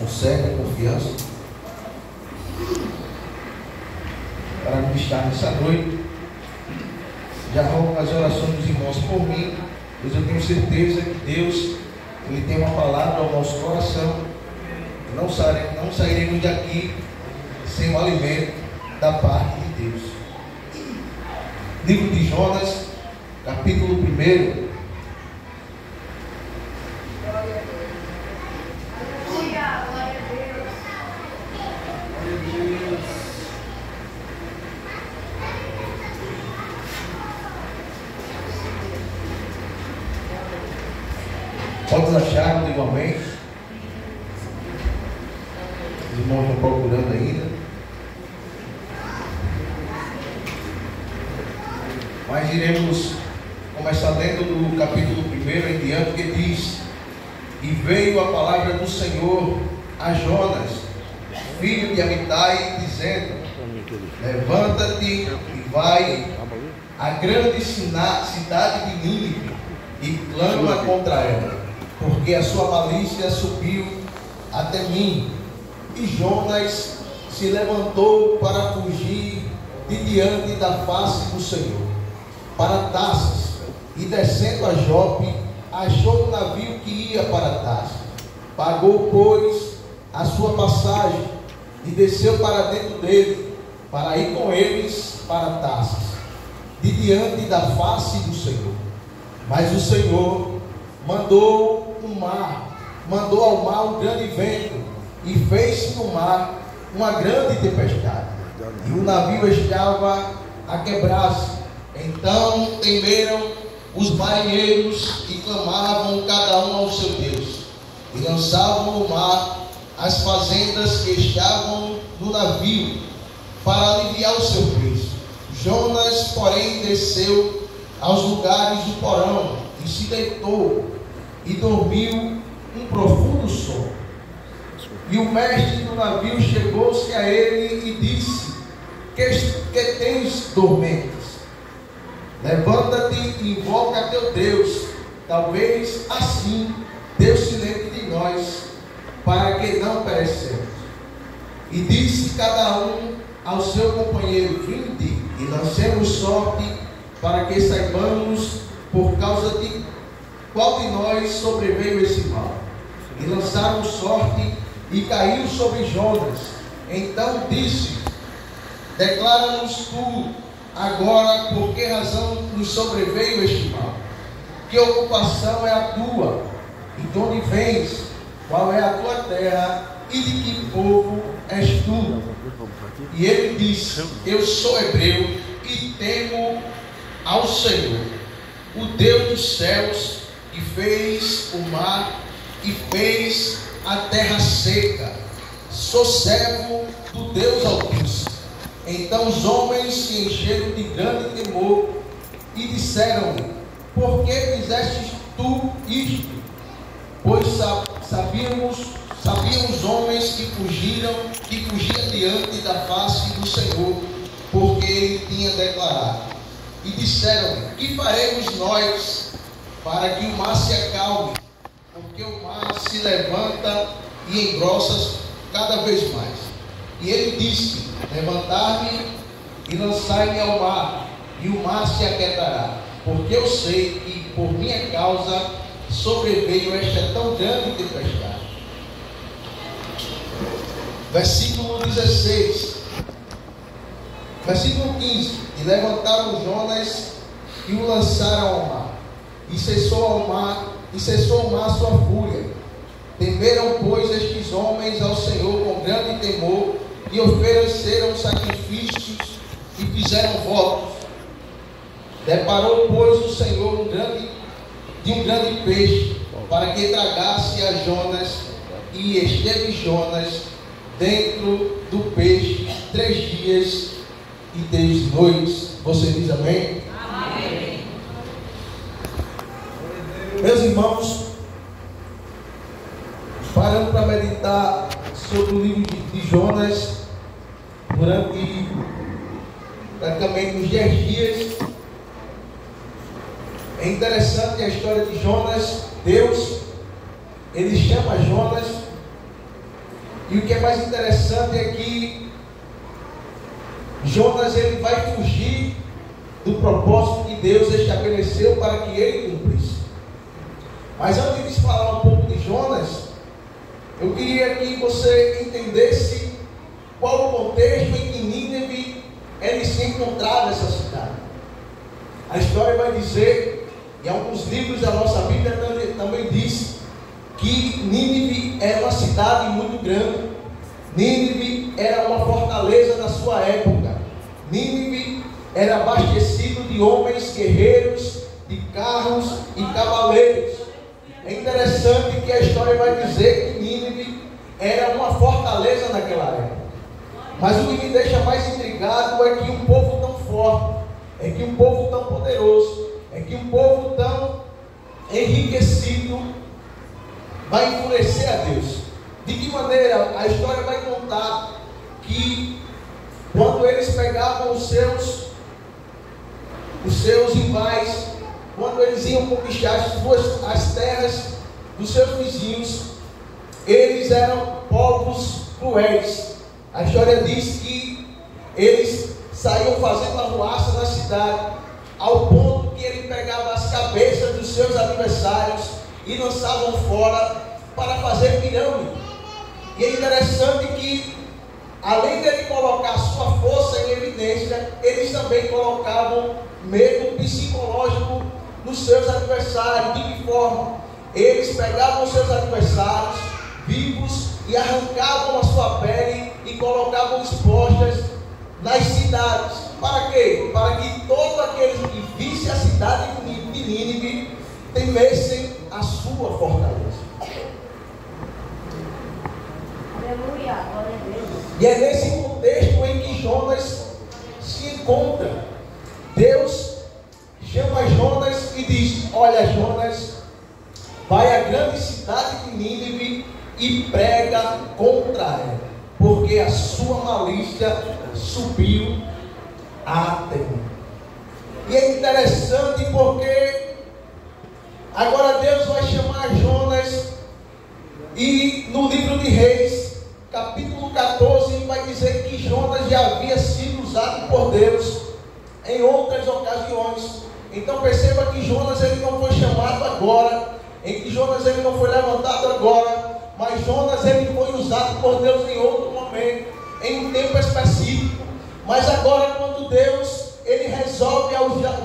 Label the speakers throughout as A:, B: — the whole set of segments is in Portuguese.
A: certa confiança para ministrar nessa noite. Já rogo as orações dos irmãos por mim, pois eu tenho certeza que Deus, Ele tem uma palavra ao nosso coração. Não sairemos daqui sem o alimento da parte de Deus. Livro de Jonas, capítulo 1. Todos acharam, digo amém. Os irmãos estão procurando ainda. Mas iremos começar dentro do capítulo 1 em diante, que diz: E veio a palavra do Senhor a Jonas, filho de Amitai, dizendo: Levanta-te e vai à grande cidade de Nínive e clama contra ela, porque a sua malícia subiu até mim. E Jonas se levantou para fugir de diante da face do Senhor, para Tarsis, e descendo a Jope, achou um navio que ia para Tarsis. Pagou, pois, a sua passagem e desceu para dentro dele, para ir com eles para Tarsis, de diante da face do Senhor. Mas o Senhor mandou ao mar um grande vento, e fez no mar uma grande tempestade, e o navio estava a quebrar-se. Então temeram os marinheiros e clamavam cada um ao seu Deus, e lançavam no mar as fazendas que estavam no navio, para aliviar o seu peso. Jonas, porém, desceu aos lugares do porão e se deitou e dormiu um profundo sono. E o mestre do navio chegou-se a ele e disse: que tens dormentes? Levanta-te e invoca a teu Deus, talvez assim Deus se lembre de nós, para que não perecemos. E disse cada um ao seu companheiro: Vinde e lancemos sorte, para que saibamos por causa de qual de nós sobreveio esse mal. E lançaram sorte, e caiu sobre Jonas. Então disse: Declara-nos tu agora por que razão nos sobreveio este mal. Que ocupação é a tua? E de onde vens? Qual é a tua terra? E de que povo és tu? E ele disse: Eu sou hebreu e temo ao Senhor, o Deus dos céus, que fez o mar e fez a terra seca. Sou servo do Deus Altíssimo. Então os homens se encheram de grande temor e disseram-lhe: Por que fizestes tu isto? Pois sabíamos os homens que fugiam diante da face do Senhor, porque ele tinha declarado. E disseram-lhe: Que faremos nós para que o mar se acalme? Porque o mar se levanta e engrossa cada vez mais. E ele disse: Levantar-me e lançar-me ao mar, e o mar se aquietará, porque eu sei que por minha causa sobreveio esta tão grande tempestade. Versículo 16. Versículo 15. E levantaram Jonas e o lançaram ao mar, e cessou o mar sua fúria. Temeram, pois, estes homens ao Senhor com grande temor, e ofereceram sacrifícios e fizeram votos. Deparou, pois, o Senhor de um grande peixe, para que tragasse a Jonas, e esteve Jonas dentro do peixe 3 dias e 3 noites. Você diz amém?
B: Amém.
A: Meus irmãos, parando para meditar sobre o livro de Jonas durante praticamente uns 10 dias. É interessante a história de Jonas. Deus, ele chama Jonas E o que é mais interessante é que Jonas ele vai fugir do propósito que Deus estabeleceu para que ele cumprisse. Mas antes de falar um pouco de Jonas, eu queria que você entendesse qual o contexto em que Nínive ele se encontrava nessa cidade. A história vai dizer, em alguns livros da nossa Bíblia também diz, que Nínive era uma cidade muito grande. Nínive era uma fortaleza na sua época. Nínive era abastecido de homens guerreiros, de carros e cavaleiros. É interessante que a história vai dizer que Nínive era uma fortaleza naquela época. Mas o que me deixa mais intrigado é que um povo tão forte, é que um povo tão poderoso, é que um povo tão enriquecido vai enfurecer a Deus. De que maneira? A história vai contar que quando eles pegavam os seus rivais, quando eles iam conquistar as terras dos seus vizinhos, eles eram povos cruéis. A história diz que eles saíam fazendo arruaça na cidade, ao ponto que ele pegava as cabeças dos seus adversários e lançavam fora para fazer pirâmide. E é interessante que, além dele colocar sua força em evidência, eles também colocavam medo psicológico nos seus adversários. De que forma? Eles pegavam os seus adversários vivos e arrancavam a sua pele e colocavam expostas nas cidades. Para quê? Para que todos aqueles que vissem a cidade de Nínive temessem a sua fortaleza.
B: Aleluia, glória a Deus.
A: E é nesse contexto em que Jonas se encontra. Deus chama Jonas e diz: olha, Jonas, vai à grande cidade de Nínive e prega contra ela, porque a sua malícia subiu até mim. E é interessante porque agora Deus vai chamar Jonas, e no livro de Reis, capítulo 14, vai dizer que Jonas já havia sido usado por Deus em outras ocasiões. Então perceba que Jonas ele não foi chamado agora, em que Jonas ele não foi levantado agora, mas Jonas ele foi usado por Deus em outro momento, em um tempo específico. Mas agora, quando Deus ele resolve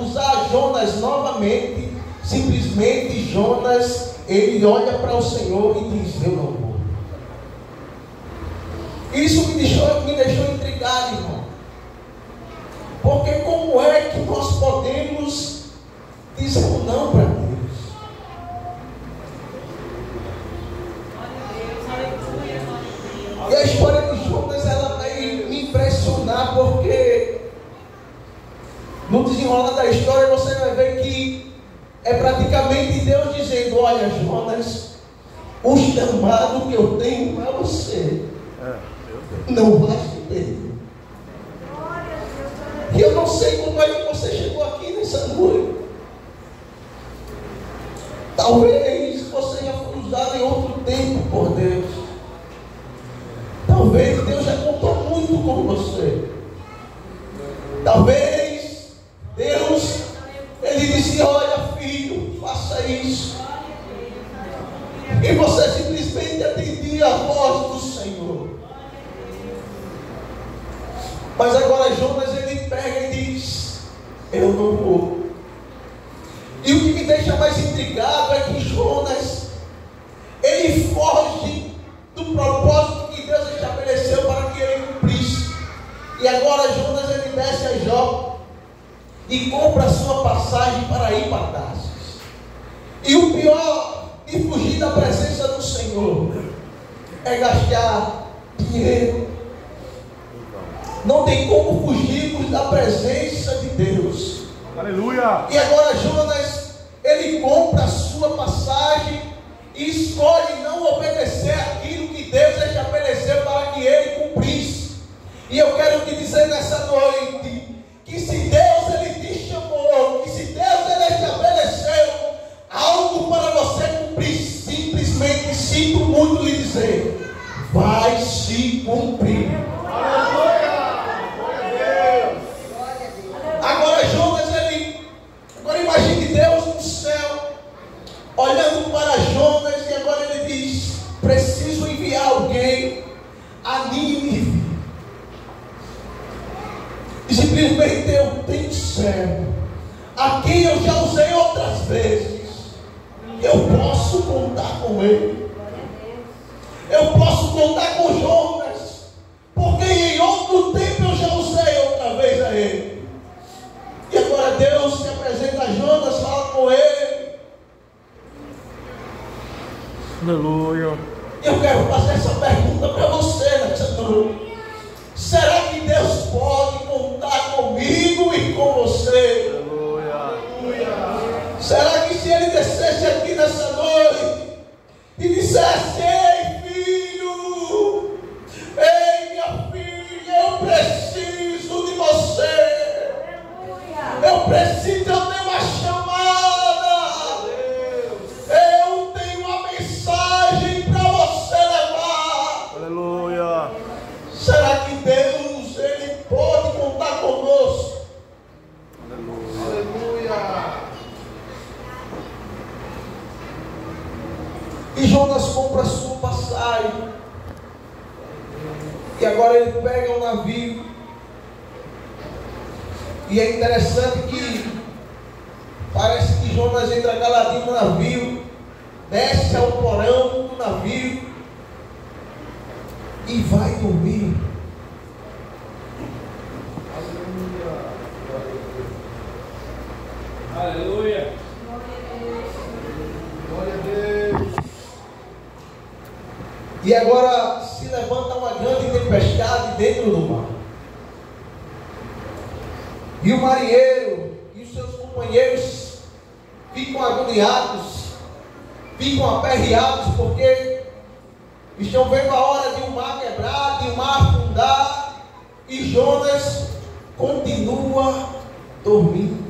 A: usar Jonas novamente, simplesmente Jonas ele olha para o Senhor e diz: eu não vou. Isso me deixou intrigado, irmão. Porque como é que nós podemos dizer um não para Deus? E a história de Jonas ela vai me impressionar, porque no desenrolar da história você vai ver que é praticamente Deus dizendo: olha, Jonas, o chamado que eu tenho para você não vai se perder. E eu não sei como é que você chegou aqui nessa noite. Talvez você já foi usado em outro tempo por Deus. Talvez Deus já contou muito com você. Talvez Deus ele disse: olha, filho, faça isso. E você simplesmente atendia a voz do Senhor. Mas agora Jonas ele pega e diz: eu não vou. E o que me deixa mais intrigado é que Jonas ele foge do propósito que Deus estabeleceu para que ele cumprisse. E agora Jonas ele desce a Jope e compra a sua passagem para ir para Tarsis. E o pior de fugir da presença do Senhor é gastar dinheiro. Não tem como fugirmos da presença de Deus.
C: Aleluia!
A: E agora Jonas, ele compra a sua passagem e escolhe não obedecer aquilo que Deus estabeleceu para que ele cumprisse. E eu quero te dizer nessa noite, que se Deus ele te chamou, que se Deus ele estabeleceu algo para você cumprir, simplesmente sinto muito lhe dizer: vai vai se cumprir. Agora Jonas, agora imagine Deus no céu, olhando para Jonas, e agora ele diz: preciso enviar alguém a Nínive. E simplesmente eu tenho servo, a quem eu já usei outras vezes, eu posso contar com ele. Eu posso contar com Jonas, porque em outro tempo eu já usei outra vez a ele. E agora Deus se apresenta a Jonas, fala com ele.
C: Aleluia.
A: Eu quero fazer essa pergunta para você nessa noite. Será que Deus pode contar comigo e com você?
C: Aleluia.
A: Será que se ele descesse aqui nessa noite e dissesse: ei filho, ei minha filha, eu preciso de você, eu preciso, eu tenho uma chamada, eu tenho uma mensagem para você levar.
C: Aleluia.
A: Será que Deus, ele pode contar conosco?
C: Aleluia.
A: E Jonas compra a sua passagem. E agora ele pega um navio. E é interessante que parece que Jonas entra caladinho no navio, desce ao porão do navio e vai dormir.
C: Aleluia. Glória a Deus.
A: E agora se levanta uma grande tempestade dentro do mar. E o marinheiro e os seus companheiros ficam agoniados, ficam aperreados, porque estão vendo a hora de o mar quebrar, de o mar afundar, e Jonas continua dormindo.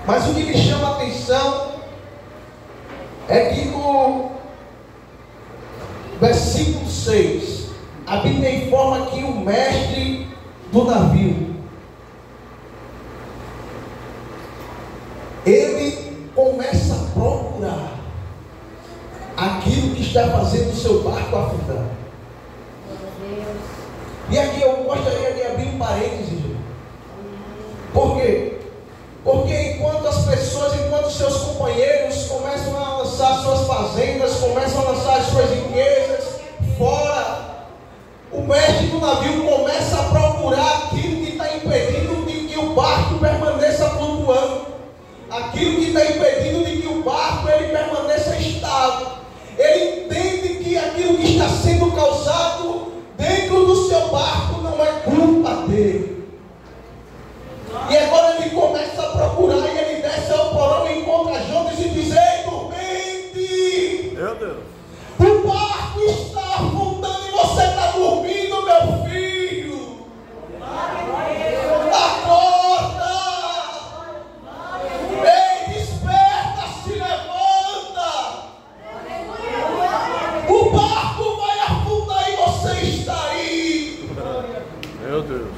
A: Mas o que me chama a atenção é que no versículo 6, a Bíblia informa que o mestre do navio, ele começa a procurar aquilo que está fazendo o seu barco afundar. E aqui eu gostaria de abrir um parênteses. Por quê? Porque enquanto as pessoas, enquanto seus companheiros começam a lançar suas fazendas, começam a lançar as suas riquezas fora, o mestre do navio começa a procurar aquilo que está impedindo de que o barco permaneça flutuando, aquilo que está impedindo de que o barco ele permaneça estável. Ele entende que aquilo que está sendo causado dentro do seu barco não é culpa dele. E agora ele começa a procurar, e ele desce ao porão e encontra Jonas e diz: ei, dormente,
C: Meu Deus.
A: o barco está afundando e você está dormindo, meu filho. Acorda! Ei, desperta, se levanta. O barco vai afundar e você está aí.
C: Meu Deus.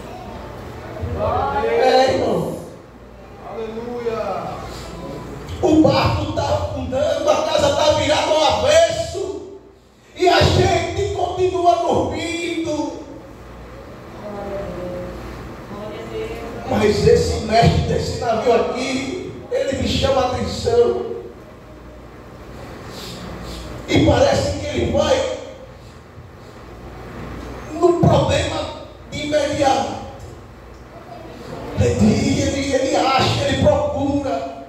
A: É, irmão.
C: Aleluia.
A: O barco está afundando, a casa está virada ao avesso, e a gente continua dormindo. Mas esse mestre desse navio aqui, ele me chama a atenção. E parece que ele vai no problema de imediato. Ele acha, ele procura.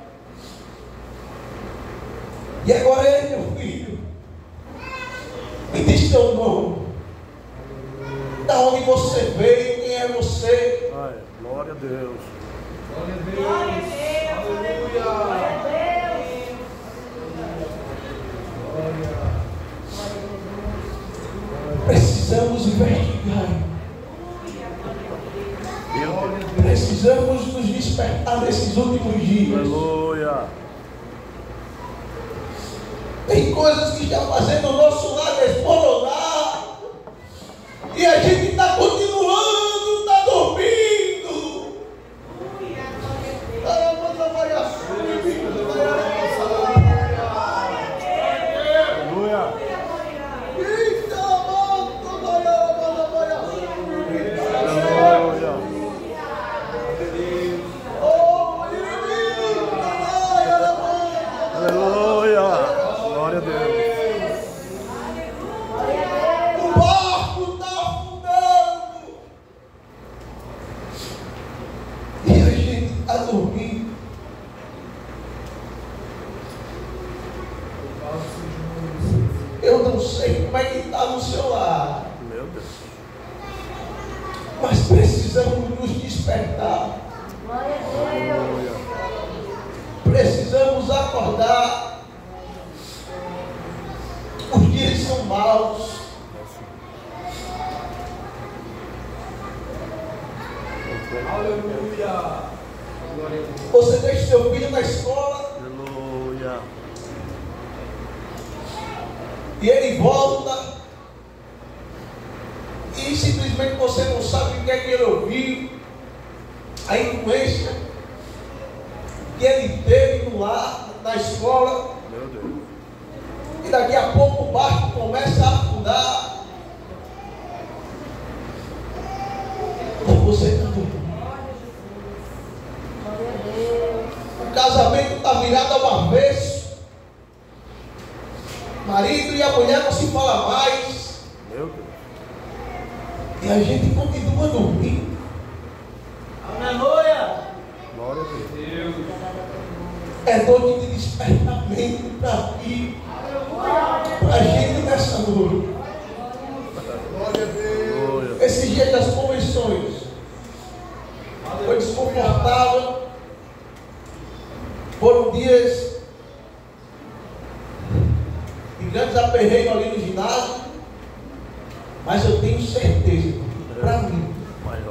A: E agora ele, meu filho, me diz teu nome. Da onde você veio, quem é você?
C: Ai, glória a Deus. Glória a Deus.
B: Glória a Deus.
C: Aleluia.
B: Glória a Deus.
A: Precisamos investigar. Precisamos nos despertar nesses últimos dias.
C: Aleluia.
A: Tem coisas que está fazendo o nosso lar desmoronar. E a gente está continuando, está dormindo. Eu não sei como é que está no seu lar.
C: Meu Deus.
A: Mas precisamos nos despertar. Precisamos acordar. Os dias são maus.
C: Aleluia.
A: Você deixa seu filho na escola.
C: Aleluia.
A: E ele volta. E simplesmente você não sabe o que é que ele ouviu. A influência que ele teve no lar, na escola.
C: Meu Deus.
A: E daqui a pouco o barco começa a afundar. E você está dormindo. O casamento está virado ao avesso. Marido e a mulher não se falam mais.
C: Meu Deus.
A: E a gente continua dormindo.
B: Aleluia.
C: Glória a Deus.
A: É noite de despertamento para aqui. Para a gente nessa noite.
C: Glória a Deus.
A: Esse dia das convenções foi desconfortável. Foram dias de grandes aperreios ali no ginásio. Mas eu tenho certeza, para mim,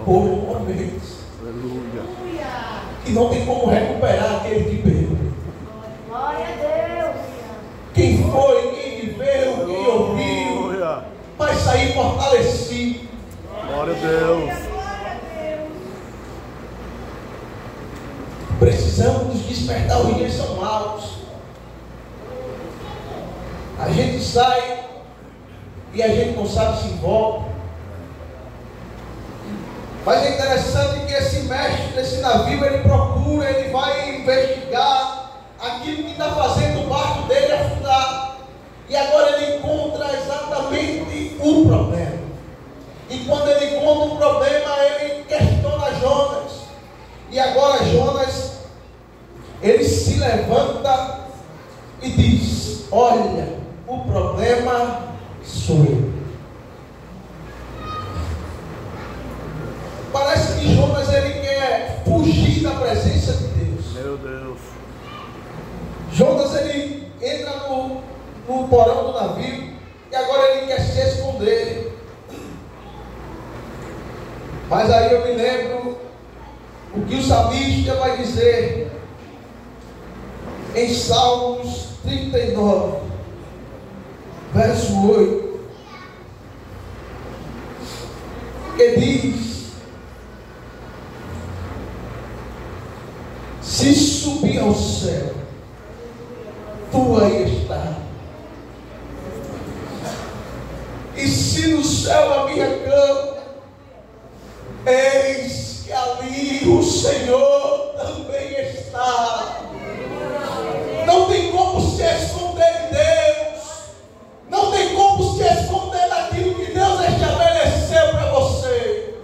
A: foram momentos que não tem como recuperar aquele que perdeu.
B: Glória a Deus.
A: Quem foi, quem viveu, quem ouviu, vai sair fortalecido.
C: Glória a Deus.
A: Precisamos nos despertar, os dias são maus. A gente sai e a gente não sabe se volta. Mas é interessante que esse mestre desse navio, ele procura, ele vai investigar aquilo que está fazendo o barco dele afundar. E agora ele encontra exatamente o problema. E quando ele encontra o problema, ele questiona Jonas. E agora Jonas, ele se levanta e diz: olha, o problema sou eu. Parece que Jonas, ele quer fugir da presença de Deus.
C: Meu Deus.
A: Jonas, ele entra no porão do navio e agora ele quer se esconder. Mas aí eu me lembro o que o salmista vai dizer em Salmos 39, verso 8, que diz: se subir ao céu, tu aí está. E se no céu a minha cama, eis que ali o Senhor também está. Não tem como se esconder de Deus. Não tem como se esconder daquilo que Deus estabeleceu para você.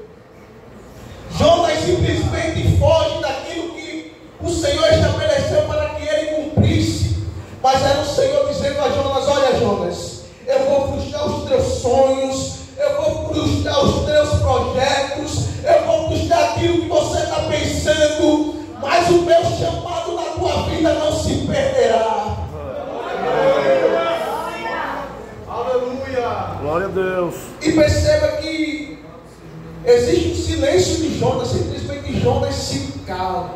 A: Jonas simplesmente foge daquilo que o Senhor estabeleceu para que ele cumprisse. Mas era o Senhor dizendo a Jonas: olha, Jonas, eu vou frustrar os teus sonhos, eu vou frustrar os teus projetos, eu vou frustrar aquilo que você está pensando, mas o meu chamado na tua vida não se perderá.
C: Aleluia. Glória a Deus.
A: E perceba que existe um silêncio de Jonas, simplesmente Jonas se cala.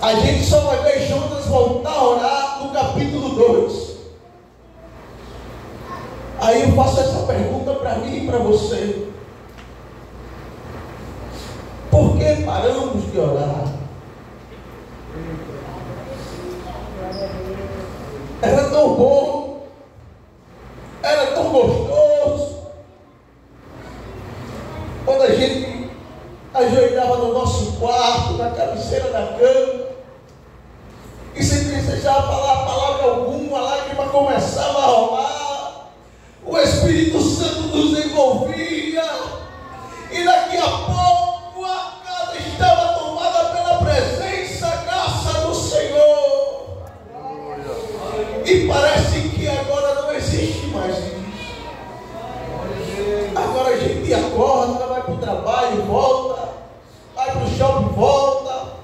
A: A gente só vai ver Jonas voltar a orar no capítulo 2. Aí eu faço essa pergunta para mim e para você. Por que paramos de orar? Era tão bom, era tão gostoso, quando a gente ajoelhava no nosso quarto, na cabeceira da cama, e sem precisar falar palavra alguma, a lágrima começava a rolar, o Espírito Santo nos envolvia, e daqui a pouco a casa estava tomada pela presença, graça do Senhor. E parece que agora não existe mais isso. Agora a gente acorda, vai para o trabalho, volta, vai para o shopping, volta.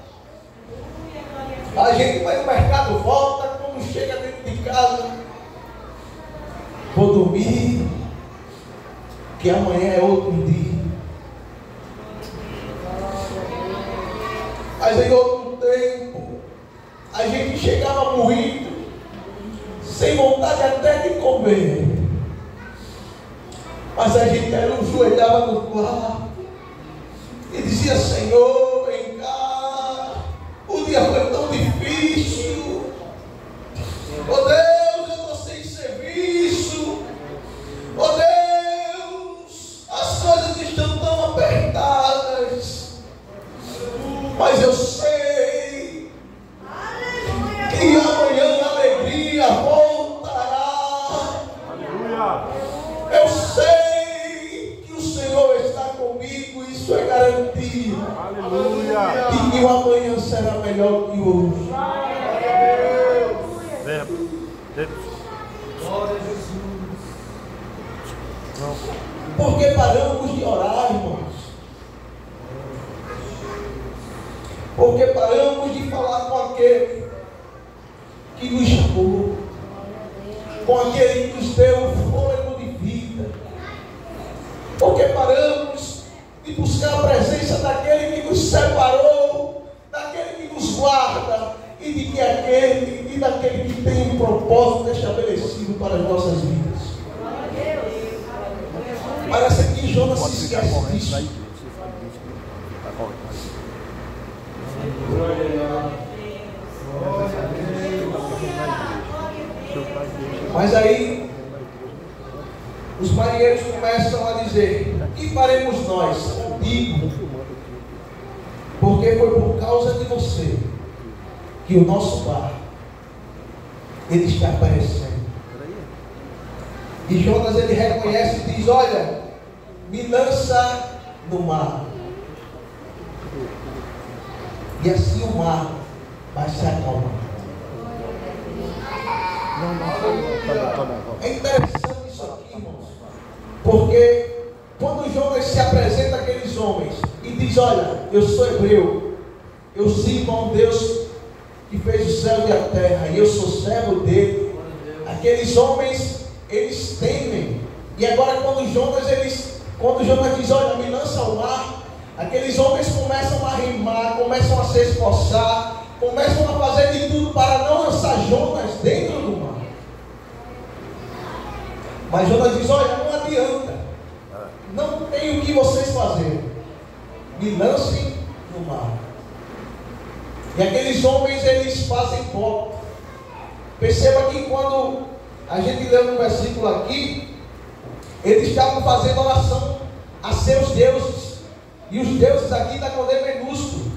A: A gente vai no mercado, volta. Quando chega dentro de casa, vou dormir, que amanhã é outro dia. Mas em outro tempo, a gente chegava moído, sem vontade até de comer. Mas a gente ajoelhava no quarto e dizia: Senhor, vem cá, o dia foi tão difícil. Oh Deus, eu estou sem serviço. Oh Deus, as coisas estão tão apertadas. Mas eu sei que amanhã a alegria voltará. Eu sei que o Senhor está comigo, isso é garantia.
C: Aleluia.
A: E que o amanhã será melhor que hoje.
C: Glória a Jesus.
A: Porque paramos de orar, irmãos. Porque paramos de falar com aquele que nos chamou, com aquele que nos deu o fôlego de vida. Porque paramos de buscar a presença daquele que nos separou, daquele que nos guarda e daquele que tem um propósito estabelecido para as nossas vidas. Parece que Jonas se esquece disso. Mas aí os marinheiros começam a dizer: que faremos nós contigo? Porque foi por causa de você que o nosso barco ele está aparecendo. E Jonas ele reconhece e diz: olha, me lança no mar. E assim o mar vai se acalmar. É interessante isso aqui, irmãos. Porque quando Jonas se apresenta àqueles homens e diz: olha, eu sou hebreu, eu sirvo a um Deus que fez o céu e a terra, e eu sou servo dele. Aqueles homens, eles temem. E agora quando Jonas diz: olha, me lança ao mar, aqueles homens começam a rimar, começam a se esforçar, começam a fazer de tudo para não lançar Jonas dentro do mar. Mas Jonas diz: olha, não adianta, não tem o que vocês fazerem, me lancem no mar. E aqueles homens, eles fazem voto. Perceba que quando a gente lê no versículo aqui, eles estavam fazendo oração a seus deuses. E os deuses aqui está com D minúsculo,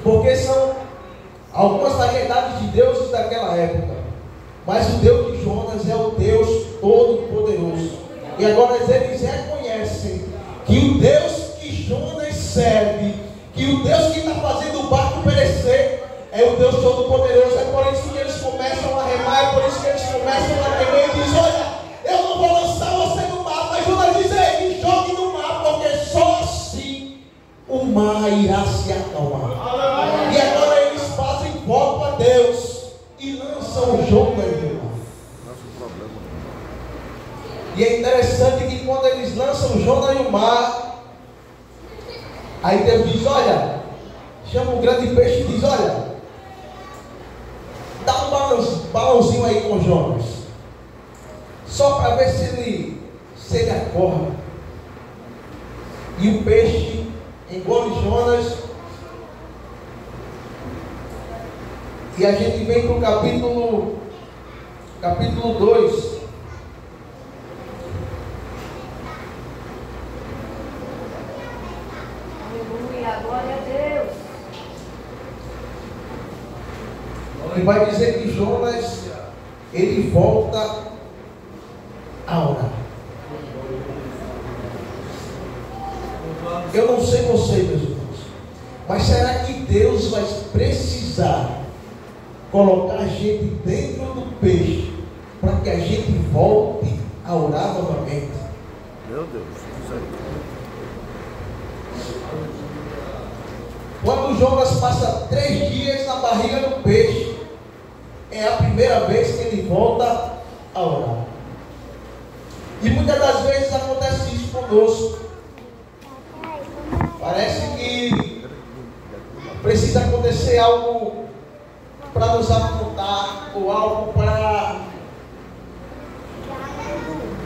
A: porque são algumas variedades de deuses daquela época. Mas o Deus de Jonas é o Deus Todo-Poderoso. E agora eles reconhecem que o Deus que Jonas serve, que o Deus que está fazendo o barco perecer, é o Deus Todo-Poderoso. É por isso que eles começam a remar, é por isso que eles começam a temer e dizem: olha, eu não vou lançar você no mar. Mas Jonas diz: ei, jogue no mar, porque só assim o mar irá se acalmar. E agora eles fazem voto a Deus e lançam Jonas no mar. E é interessante que quando eles lançam Jonas no mar, aí Deus diz: olha, chama um grande peixe e diz: olha, dá um balãozinho aí com Jonas. só para ver se ele acorda. E o peixe engole Jonas. E a gente vem para o capítulo 2.
B: Aleluia, glória a Deus.
A: E vai dizer que Jonas, ele volta a orar. Eu não sei você, meus irmãos, mas será que Deus vai precisar colocar a gente dentro do peixe para que a gente volte a orar novamente?
C: Meu Deus, isso aí.
A: Quando Jonas passa 3 dias na barriga do peixe, é a primeira vez que ele volta a orar. E muitas das vezes acontece isso conosco. Parece que precisa acontecer algo para nos apontar, ou algo para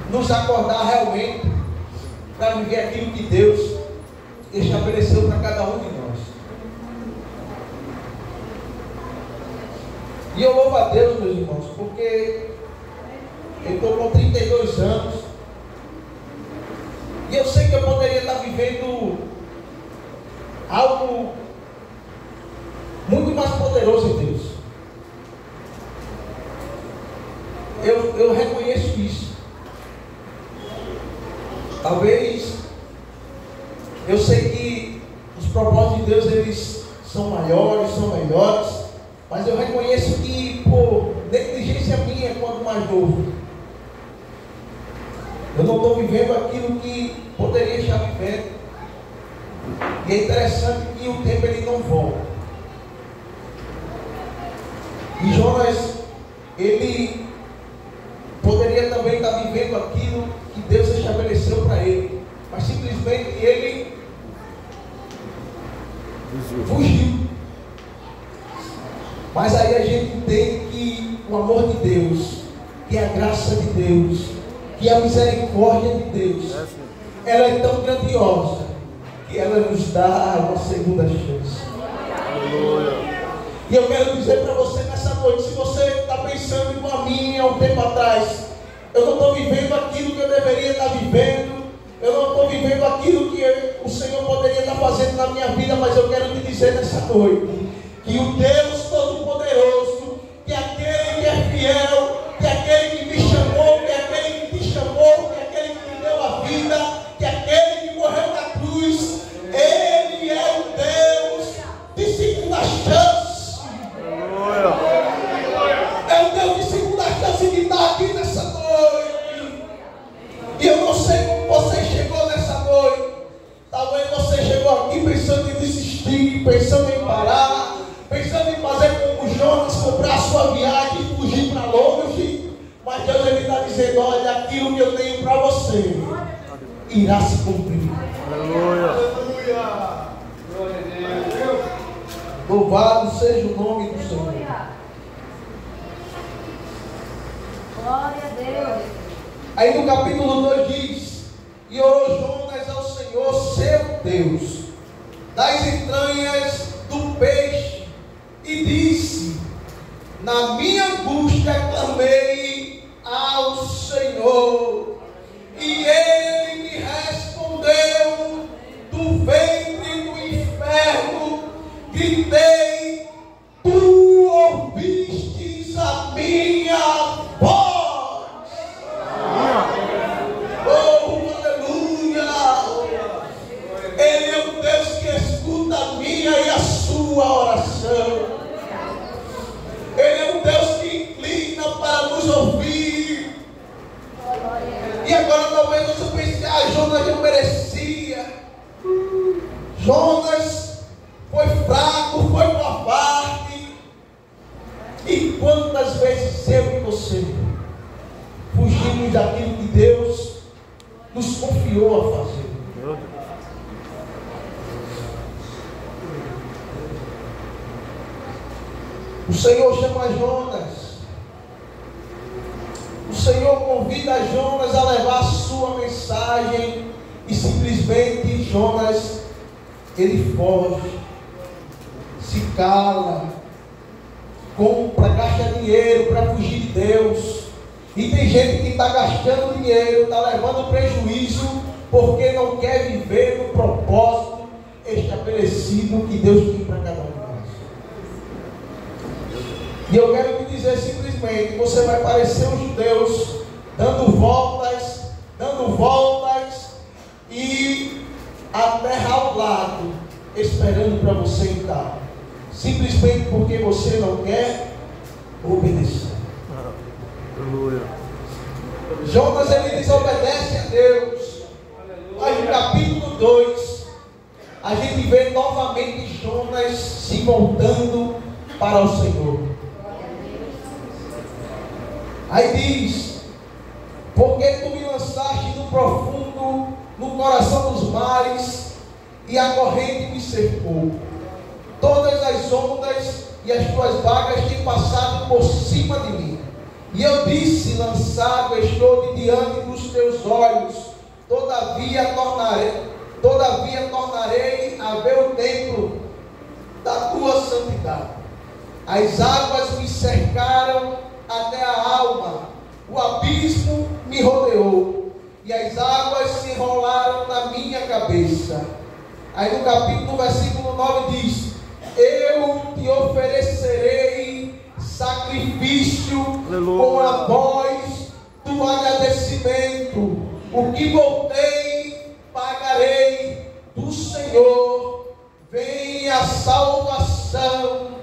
A: nos acordar realmente, para viver aquilo que Deus estabeleceu para cada um de nós. E eu louvo a Deus, meus irmãos, porque eu estou com 32 anos e eu sei que eu poderia estar vivendo algo muito mais poderoso em Deus. Eu reconheço isso. Talvez eu sei que os propósitos de Deus eles são maiores, são melhores, mas eu reconheço que por negligência minha quando mais novo, eu não estou vivendo aquilo que poderia estar vivendo. E é interessante que o tempo ele não volta. E Jonas, ele poderia também estar vivendo aquilo que Deus estabeleceu para ele, mas simplesmente ele fugiu. Mas aí a gente entende que o amor de Deus, que a graça de Deus, que a misericórdia de Deus, ela é tão grandiosa que ela nos dá uma segunda chance.
C: Aleluia.
A: E eu quero dizer para você nessa noite, se você está pensando igual a mim há um tempo atrás, eu não estou vivendo aquilo que eu deveria estar vivendo, eu não estou vivendo aquilo que o Senhor poderia estar fazendo na minha vida, mas eu quero te dizer nessa noite, que o Deus Todo-Poderoso, que aquele que é fiel, que aquele que me chamou, que aquele que te chamou, que aquele que me deu a vida, que aquele que morreu na cruz, Ele é o Deus de segunda chance. É o Deus de segunda chance que está aqui nessa noite. E eu não sei como você chegou nessa noite. Talvez você chegou aqui pensando em desistir, pensando em parar, pensando em fazer como Jonas, comprar sua viagem e fugir para longe. Mas Deus ele está dizendo: olha, aquilo que eu tenho para você irá se cumprir.
C: Aleluia.
D: Glória a Deus.
A: Louvado seja o nome do Senhor.
B: Glória a Deus.
A: Aí no capítulo 2 diz: e orou Jonas ao Senhor seu Deus das entranhas do peixe, e disse: na minha angústia clamei ao Senhor, e Ele me respondeu do ventre do inferno, gritei, tu ouvistes a minha voz. Oh, aleluia! Ele é o Deus que escuta a minha e a sua oração. Ele é um Deus que inclina para nos ouvir. E agora talvez você pense: ah, Jonas não merecia. Jonas foi fraco, foi covarde. E quantas vezes eu e você fugimos daquilo que Deus nos confiou a fazer? O Senhor chama Jonas. O Senhor convida Jonas a levar a sua mensagem e simplesmente Jonas, ele foge, se cala, compra, gasta dinheiro para fugir de Deus. E tem gente que está gastando dinheiro, está levando prejuízo, porque não quer viver no propósito estabelecido que Deus tem para cada um de nós. E eu quero te dizer simplesmente, você vai parecer os judeus, dando voltas, e a terra ao lado, esperando para você entrar. Simplesmente porque você não quer obedecer.
C: Aleluia.
A: Jonas, ele desobedece a Deus. Mas no capítulo 2, a gente vê novamente Jonas se voltando para o Senhor. Aí diz: porque tu me lançaste no profundo, no coração dos mares, e a corrente me cercou. Todas as ondas e as tuas vagas têm passado por cima de mim. E eu disse: lançado estou de diante dos teus olhos, todavia tornarei a ver o templo da tua santidade. As águas me cercaram até a alma, o abismo me rodeou, e as águas se enrolaram na minha cabeça. Aí no capítulo, versículo 9 diz: eu te oferecerei sacrifício, aleluia, com a voz do agradecimento. O que voltei, pagarei. Do Senhor vem a salvação.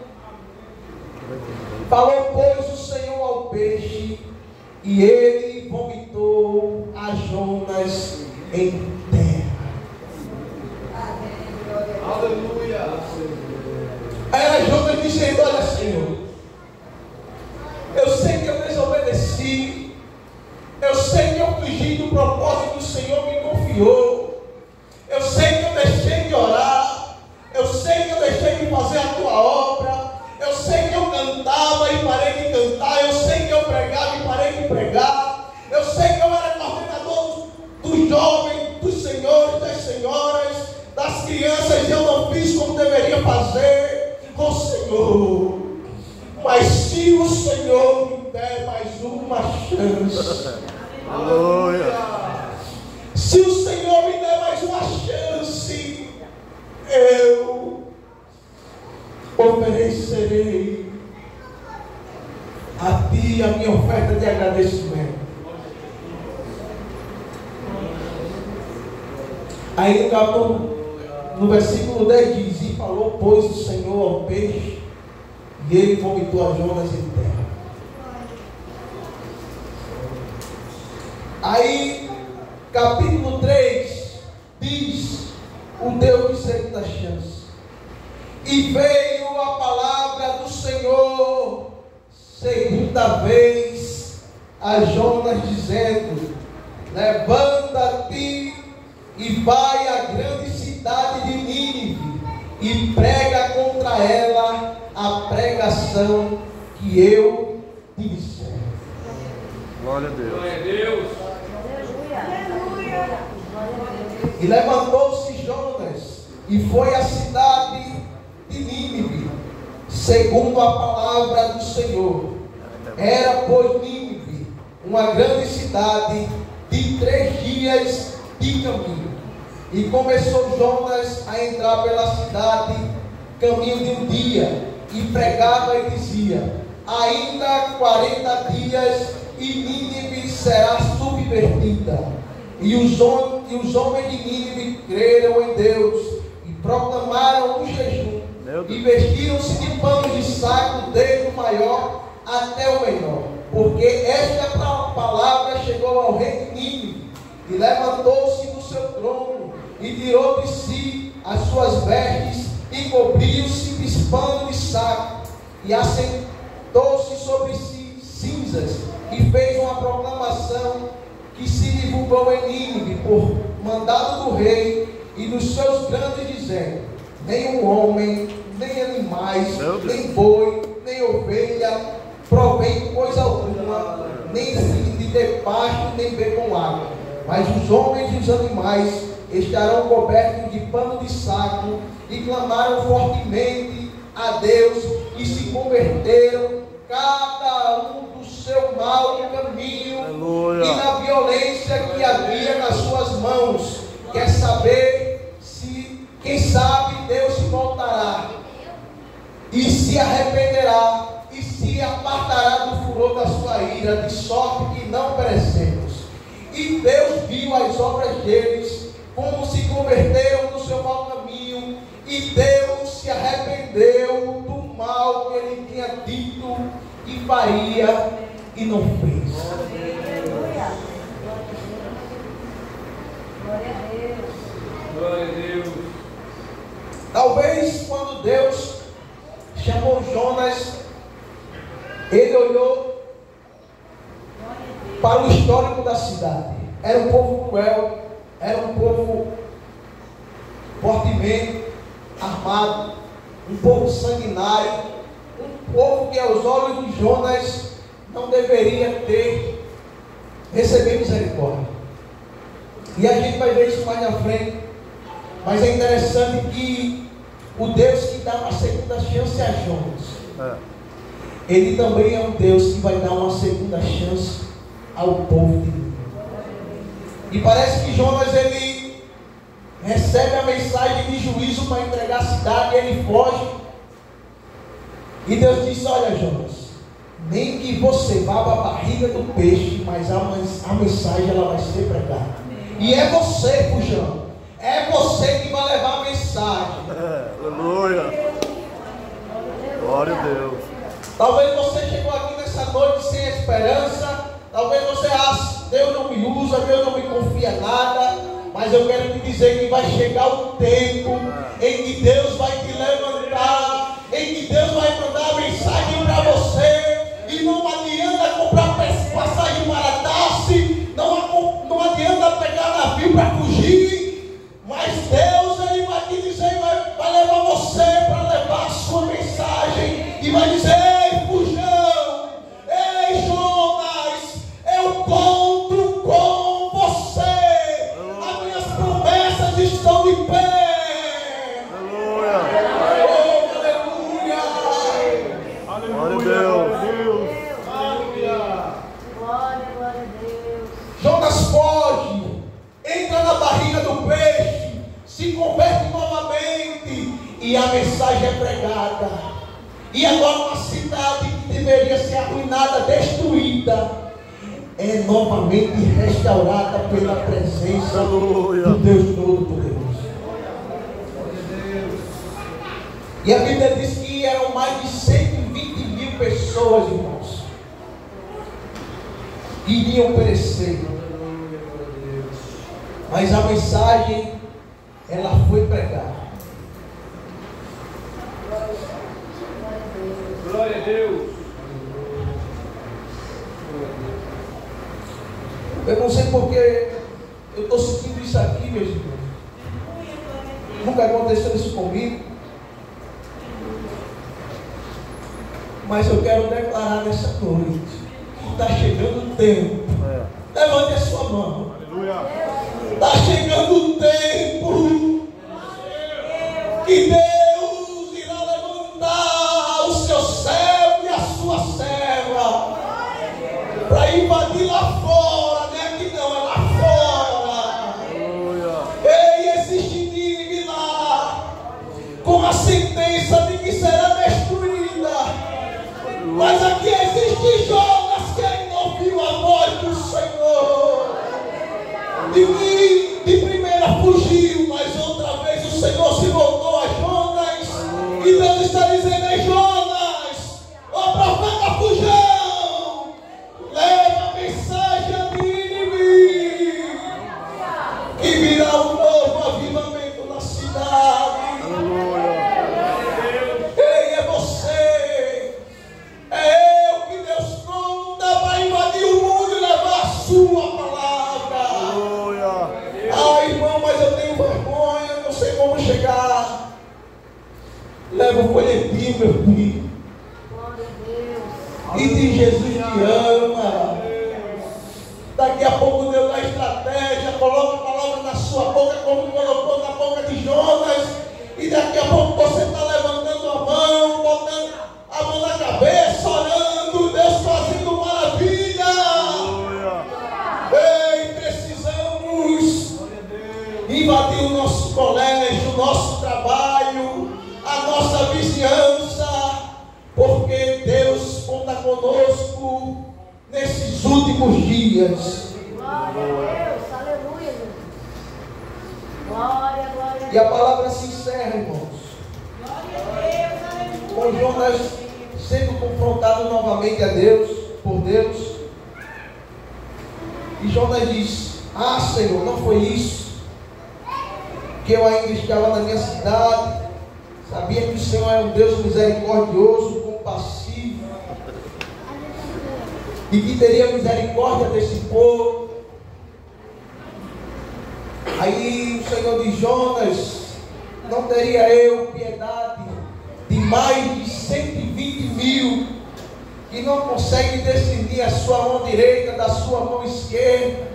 A: Falou, pois, o Senhor ao peixe, e ele vomitou a Jonas em terra.
D: Aleluia.
A: Aí Jonas dizendo: olha, Senhor, eu sei que eu desobedeci, eu sei que eu fugi do propósito que o Senhor me confiou, eu sei que eu deixei de orar, eu sei que eu deixei de fazer a tua obra, eu sei que eu cantava e parei de cantar, eu sei que eu pregava e parei de pregar, eu sei que eu era coordenador dos jovens, dos senhores, das senhoras, das crianças, e eu não fiz como deveria fazer. Oh Senhor, mas se o Senhor me der mais uma chance,
C: Aleluia.
A: Se o Senhor me der mais uma chance, eu oferecerei a ti a minha oferta de agradecimento. Aí no versículo 10 diz: e falou, pois, o Senhor ao peixe, e ele vomitou a Jonas em terra. Aí, capítulo 3, diz o Deus de segunda chance: e veio a palavra do Senhor segunda vez a Jonas, dizendo: levanta-te e vai à grande cidade de Nínive e prega contra ela a pregação que eu te disser.
C: Glória a Deus.
D: Glória a Deus.
B: Aleluia.
A: E levantou-se Jonas e foi à cidade de Nínive, segundo a palavra do Senhor. Era, pois, Nínive uma grande cidade de 3 dias de caminho. E começou Jonas a entrar pela cidade, caminho de um dia, e pregava e dizia: ainda 40 dias e Nínive será subvertida. E os homens de Nínive creram em Deus e proclamaram um jejum, e vestiram-se de panos de saco, desde o maior até o menor, porque esta palavra chegou ao rei de Nínive, e levantou-se do seu trono, e tirou de si as suas vestes, e cobriu-se de pano de saco, e assentou-se sobre si cinzas, e fez uma proclamação que se divulgou em Nínive por mandado do rei e dos seus grandes, dizendo: nenhum homem, nem animais, nem boi, nem ovelha, provém coisa alguma, nem filho de dê pasto nem bebam água, mas os homens e os animais estarão cobertos de pano de saco. E clamaram fortemente a Deus e se converteram, cada um do seu mau caminho. Aleluia. E na violência que havia nas suas mãos. Quer saber se, quem sabe, Deus se voltará e se arrependerá e se apartará do furor da sua ira, de sorte que não perecemos. E Deus viu as obras deles, como se converteram do seu mau caminho, e Deus se arrependeu do mal que ele tinha dito que faria e não fez.
B: Aleluia. Glória a Deus.
D: Glória a Deus.
A: Talvez quando Deus chamou Jonas, ele olhou para o histórico da cidade. Era um povo cruel, era um povo fortemente armado, um povo sanguinário, um povo que aos olhos de Jonas não deveria receber misericórdia. E a gente vai ver isso mais na frente. Mas é interessante que o Deus que dá uma segunda chance a Jonas, ele também é um Deus que vai dar uma segunda chance ao povo de Deus. E parece que Jonas, ele recebe a mensagem de juízo para entregar a cidade, e ele foge. E Deus disse: olha, Jonas, nem que você vá para a barriga do peixe, mas a mensagem ela vai ser pregada. E é você, fujão, é você que vai levar a mensagem.
C: Aleluia. Glória a Deus.
A: Talvez você chegou aqui nessa noite sem esperança. Talvez você ache: Deus não me usa, Deus não me confia nada. Mas eu quero te dizer que vai chegar o tempo em que Deus vai te levantar, em que Deus vai mandar a mensagem para você. E não adianta comprar passagem para Tarse, não adianta pegar navio para fugir. Mas Deus, ele vai te dizer, vai levar você para levar a sua mensagem. E vai dizer: ei, fujão, ei, Jonas, eu conto com você. As minhas promessas estão de pé.
C: Aleluia.
A: Oh, aleluia.
C: Glória a Deus.
B: Glória a Deus.
A: Jonas foge, entra na barriga do peixe, se converte novamente, e a mensagem é pregada. E agora uma cidade que deveria ser arruinada, destruída, é novamente restaurada pela presença do Deus Todo-Poderoso. E a Bíblia diz que eram mais de 120 mil pessoas, irmãos, que iriam perecer. Mas a mensagem, ela foi pregada.
D: Glória a Deus.
A: Eu não sei porque eu estou sentindo isso aqui, meus irmãos. Nunca aconteceu isso comigo. Mas eu quero declarar nessa noite que está chegando o tempo. Levante a sua mão. Está chegando o tempo que Deus irá levantar o seu servo e a sua serva para invadir lá fora, não é aqui não, é lá fora. Ei, existe Nínive lá, com a sentença de que será destruída. Mas aqui existe Jonas, que ainda ouviu a voz do Senhor. De primeira fugiu, mas outra vez o Senhor se voltou a Jonas. E Deus está dizendo: ei, Jonas, ó profeta fujão, leva a mensagem a Nínive, que virá um novo avivamento na cidade. Ei, é você, é eu que Deus conta para invadir o mundo e levar a sua palavra. Ah, irmão, mas eu tenho vergonha, não sei como chegar. Leva o folhetinho, meu filho.
B: Glória a Deus.
A: E diz: Jesus te ama. pouco Deus dá estratégia, coloca a palavra na sua boca, como colocou na boca de Jonas, e daqui a pouco você está levantando a mão, botando a mão na cabeça, orando, Deus fazendo maravilha. Ei, precisamos invadir o nosso colégio, o nosso trabalho, a nossa vizinhança, porque Deus conta conosco nesses últimos dias.
B: Glória a Deus, aleluia, Jesus. Glória, glória.
A: E a palavra se encerra, irmãos,
B: Glória a Deus, aleluia.
A: com Jonas sendo confrontado novamente a Deus, por Deus. E Jonas diz: ah, Senhor, não foi isso, que eu ainda estava na minha cidade, sabia que o Senhor é um Deus misericordioso, compassivo, e que teria misericórdia desse povo. Aí o Senhor diz: Jonas, não teria eu piedade de mais de 120.000 que não conseguem discernir a sua mão direita da sua mão esquerda?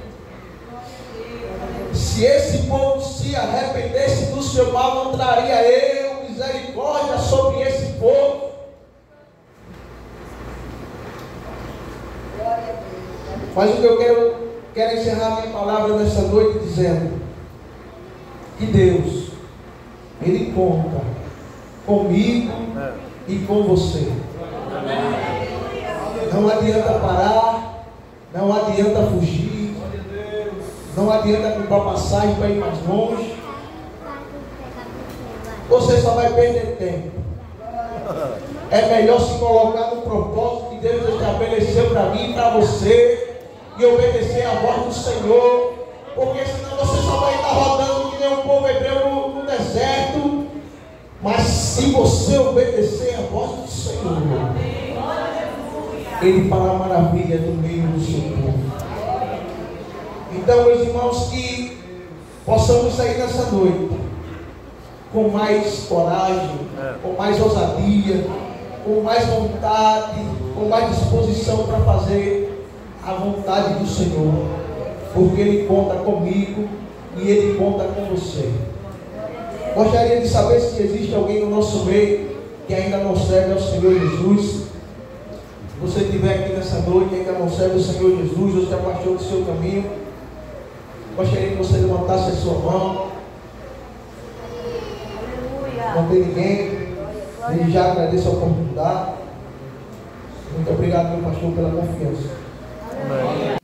A: Se esse povo se arrependesse do seu mal, não traria eu misericórdia sobre esse povo? Mas o que eu quero encerrar minha palavra nessa noite dizendo que Deus, Ele conta comigo e com você. Não adianta parar, não adianta fugir, não adianta comprar passagem para ir mais longe. Você só vai perder tempo. É melhor se colocar no propósito que Deus estabeleceu para mim e para você, e obedecer a voz do Senhor, porque senão você só vai estar rodando que nem um povo hebreu no deserto. Mas se você obedecer a voz do Senhor, Ele fará maravilha no meio do seu povo. Então, meus irmãos, que possamos sair nessa noite com mais coragem, com mais ousadia, com mais vontade, com mais disposição para fazer a vontade do Senhor, porque Ele conta comigo e Ele conta com você. Gostaria de saber se existe alguém no nosso meio que ainda não serve ao Senhor Jesus. Se você estiver aqui nessa noite e ainda não serve ao Senhor Jesus, ou se afastou do seu caminho, gostaria que você levantasse a sua mão. Não tem ninguém. Ele já agradece a oportunidade. Muito obrigado, meu pastor, pela confiança.
C: Amém.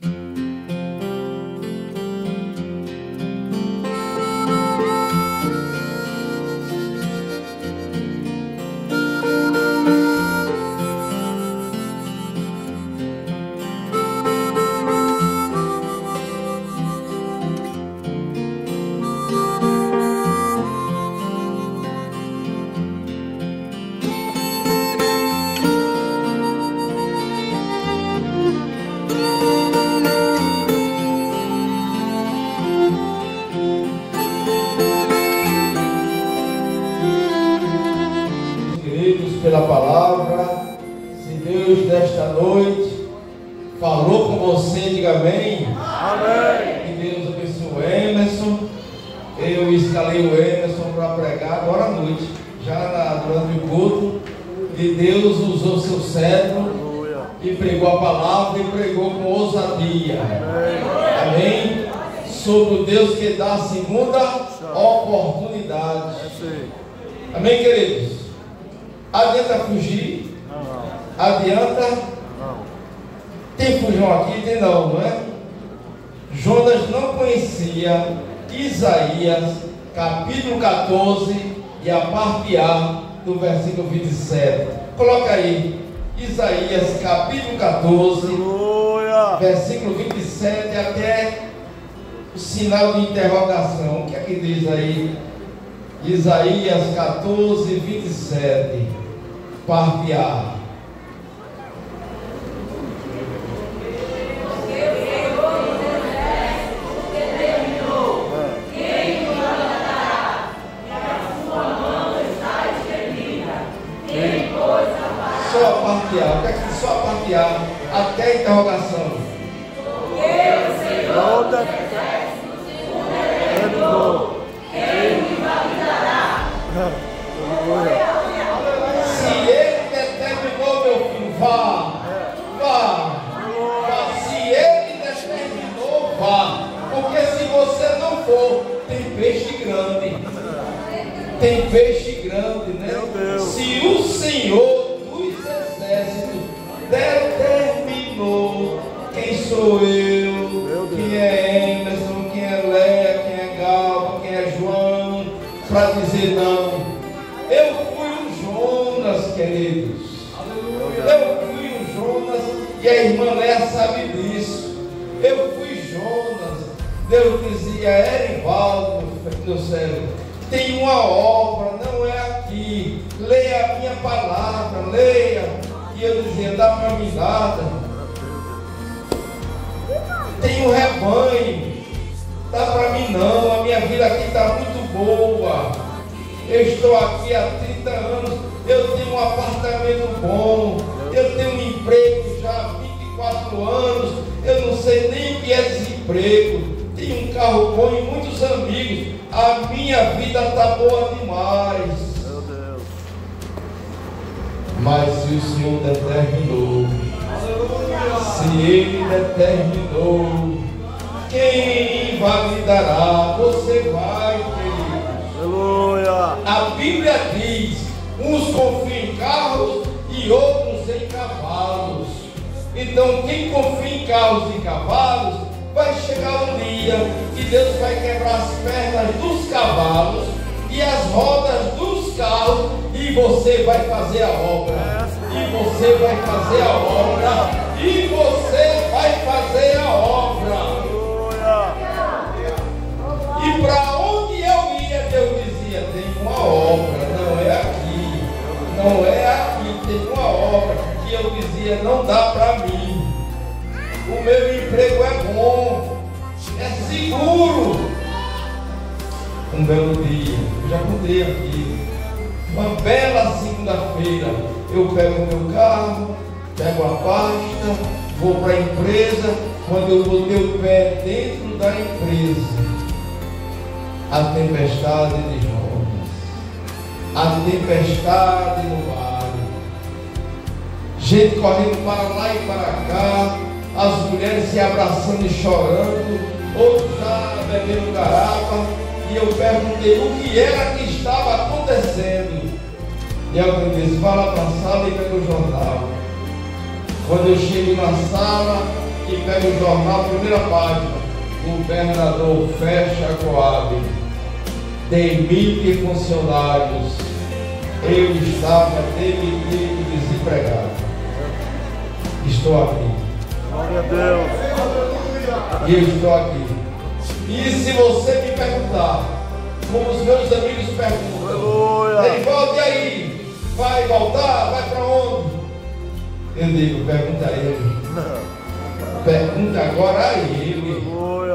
A: Pela palavra, se Deus desta noite falou com você, diga amém.
C: Amém.
A: Que Deus abençoe o Emerson. Eu escalei o Emerson para pregar agora à noite, já durante o culto, e Deus usou seu cérebro e pregou a palavra e pregou com ousadia. Amém. Sobre o Deus que dá a segunda oportunidade. Amém, queridos? Adianta fugir? Não. Adianta? Não. Tem fujão aqui? Tem não é? Jonas não conhecia Isaías, capítulo 14, e a parte A do versículo 27. Coloca aí, Isaías, capítulo 14, versículo 27, até o sinal de interrogação. O que é que diz aí? Isaías 14, 27, parte A. Só a parte A, o que é que só a parte A, até a interrogação.
B: Deus, Senhor.
C: determinou.
A: Se ele determinou, meu filho, vá. Vá. Se ele determinou, vá. Porque se você não for, tem peixe grande. Tem peixe grande, né? Se o Senhor dos Exércitos determinou, quem sou eu? Quem é Emerson? Quem é Léa? Quem é Galva? Quem é João? Para dizer não. Eu fui o Jonas, queridos. Eu fui o Jonas e a irmã Léa sabe disso. Eu fui Jonas. Deus dizia, Erivaldo, meu cérebro, tem uma obra, não é aqui. Leia a minha palavra, leia. E eu dizia, dá para mim nada. Tem um rebanho, dá para mim não. A minha vida aqui está muito boa. Eu estou aqui há 30 anos. Eu tenho um apartamento bom. Eu tenho um emprego já há 24 anos. Eu não sei nem o que é desemprego. Tenho um carro bom e muitos amigos. A minha vida está boa demais.
C: Meu Deus.
A: Mas se o Senhor determinou, se Ele determinou, quem invalidará? Você vai, queridos.
C: Aleluia.
A: A Bíblia diz, uns confiam em carros e outros em cavalos. Então quem confia em carros e cavalos, vai chegar um dia que Deus vai quebrar as pernas dos cavalos e as rodas dos carros, e você vai fazer a obra. E você vai fazer a obra. E você vai fazer a obra. E para onde eu ia, Deus dizia, tem uma obra, não é aqui. Não é aqui, tem uma obra. E eu dizia, não dá para mim. O meu emprego é bom, é seguro. Um belo dia, eu já contei aqui, uma bela segunda-feira, eu pego o meu carro, pego a pasta, vou para a empresa. Quando eu botei o pé dentro da empresa, a tempestade de Jonas, a tempestade no vale, gente correndo para lá e para cá, as mulheres se abraçando e chorando, outros já bebendo garrafa. E eu perguntei o que era que estava acontecendo. E alguém disse, vá lá para a sala e pega o jornal. Quando eu chego na sala e pego o jornal, primeira página, governador fecha a Coab, demite funcionários. Eu estava demitido, desempregado. Estou aqui.
C: Glória a Deus.
A: E eu estou aqui. E se você me perguntar, como os meus amigos perguntam, Erivaldo, e aí? Vai voltar? Vai para onde? Eu digo, pergunta a ele. Pergunta agora a ele.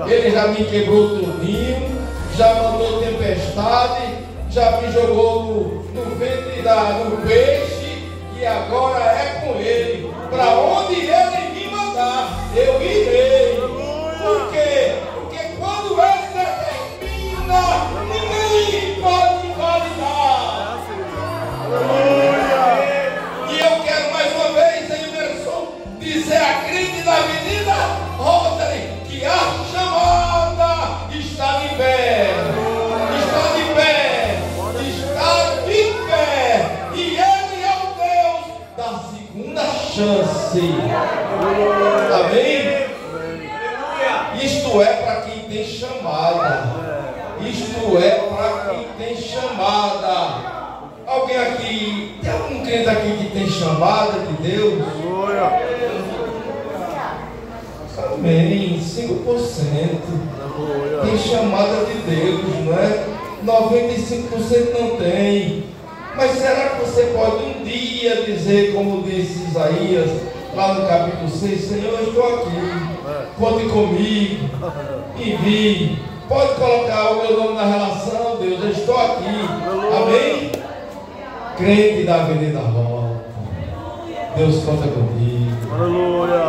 A: Ele já me quebrou tudinho, já mandou tempestade, já me jogou no ventre do peixe, e agora é com ele. Para onde ele me mandar, eu irei. Por quê? Quando ele determina, ninguém pode invalidar. E eu quero mais uma vez, Emerson, dizer à crente da Avenida Rotary que a chamada está de pé. Está de pé. Está de pé. E Ele é o Deus da segunda chance. Amém? Isto é para quem tem chamada. Isto é para quem tem chamada. Alguém aqui, tem algum crente aqui que tem chamada de Deus? Amém. 5% tem chamada de Deus, não é? 95% não tem. Mas será que você pode um dia dizer, como disse Isaías, lá no capítulo 6, Senhor, eu estou aqui. Conte comigo, envie. Pode colocar o meu nome na relação, Deus, eu estou aqui. Amém? Crente da Avenida Rota, Deus conta contigo.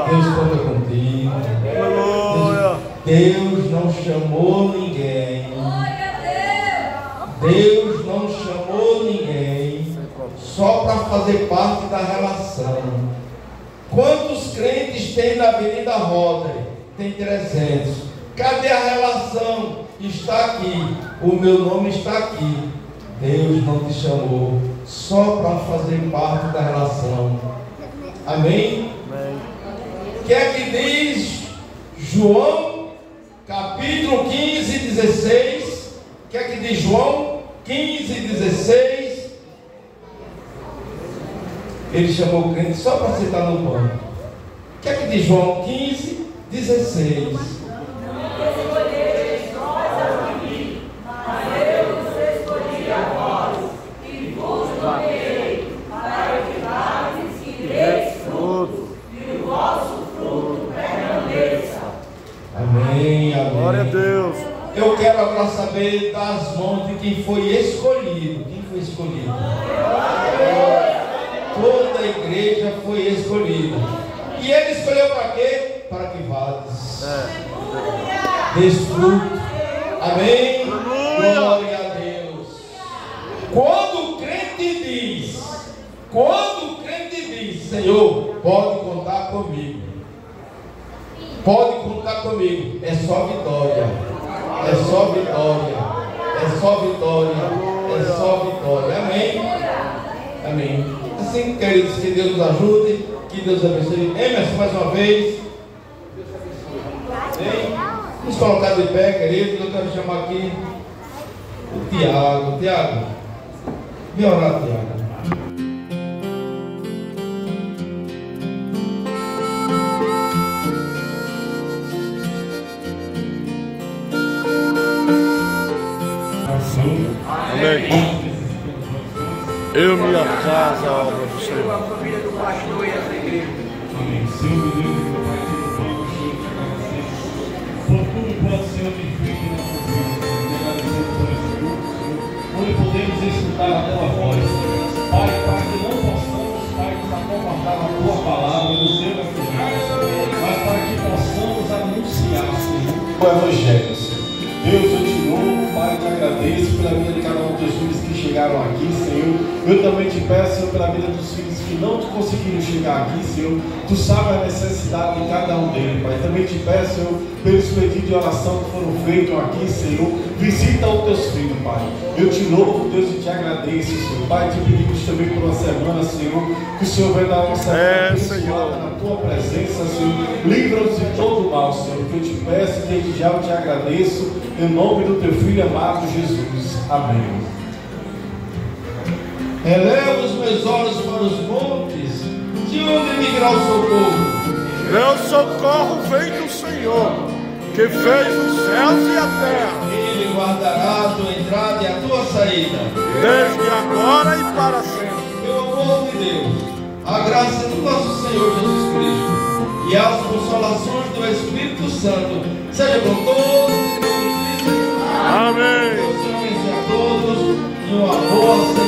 A: Deus conta contigo. Deus não chamou ninguém. Deus não chamou ninguém só para fazer parte da relação. Quantos crentes tem na Avenida Rotary? Tem 300. Cadê a relação? Está aqui. O meu nome está aqui. Deus não te chamou só para fazer parte da relação. Amém?
C: Amém.
A: O que é que diz João, capítulo 15, 16? O que é que diz João 15, 16? Ele chamou o crente só para sentar no banco. O que é que diz João 15, 16? Amém, amém.
C: Glória a Deus.
A: Eu quero agora saber das mãos de quem foi escolhido. Quem foi escolhido? Toda a igreja foi escolhida. E ele escolheu para quê? Para que vades. Desfruto. Amém? Glória a Deus. Quando o crente diz, Senhor, pode contar comigo. Pode contar comigo. É só vitória. É só vitória. É só vitória. É só vitória. Amém? Amém. Assim, queridos, que Deus nos ajude. Que Deus abençoe. Emerson, mais uma vez. Amém? Vamos colocar de pé, queridos. Eu quero chamar aqui o Tiago. Tiago, vem orar, Tiago.
C: Amém. Eu, minha casa, a obra do Senhor.
D: A família do pastor e essa igreja.
E: Amém. Senhor Deus, meu Pai, tudo Senhor, te agradecemos por tudo que pode ser feito na nossa vida. Te agradecemos por esse grupo, Senhor, onde podemos escutar a tua voz, Pai, para que não possamos, Pai, nos acomodar na tua palavra, no teu evangelho, mas para que possamos anunciar, Senhor, o evangelho, Senhor. Deus, eu te louvo, Pai, te agradeço pela vida de cada um dos filhos que chegaram aqui, Senhor. Eu também te peço, Senhor, pela vida dos filhos que não conseguiram chegar aqui, Senhor. Tu sabes a necessidade de cada um deles, Pai. Também te peço, Senhor, pelos pedidos de oração que foram feitos aqui, Senhor. Visita os teus filhos, Pai. Eu te louvo, Deus, e te agradeço, Senhor. Pai, te pedimos também por uma semana, Senhor, que o Senhor vai dar uma semana abençoada na tua presença, Senhor. Livra-nos de todo o mal, Senhor. Que eu te peço, desde já eu te agradeço. Em nome do teu Filho amado Jesus. Amém.
A: Elevo os meus olhos para os montes, de onde me virá o socorro?
C: Meu socorro vem do Senhor, que fez os céus e a terra.
A: Ele guardará a tua entrada e a tua saída,
C: Desde agora e para sempre.
A: meu povo de Deus, a graça do nosso Senhor Jesus Cristo e as consolações do Espírito Santo seja com todos.
C: Amém.
A: Deus abençoe a todos e uma boa semana.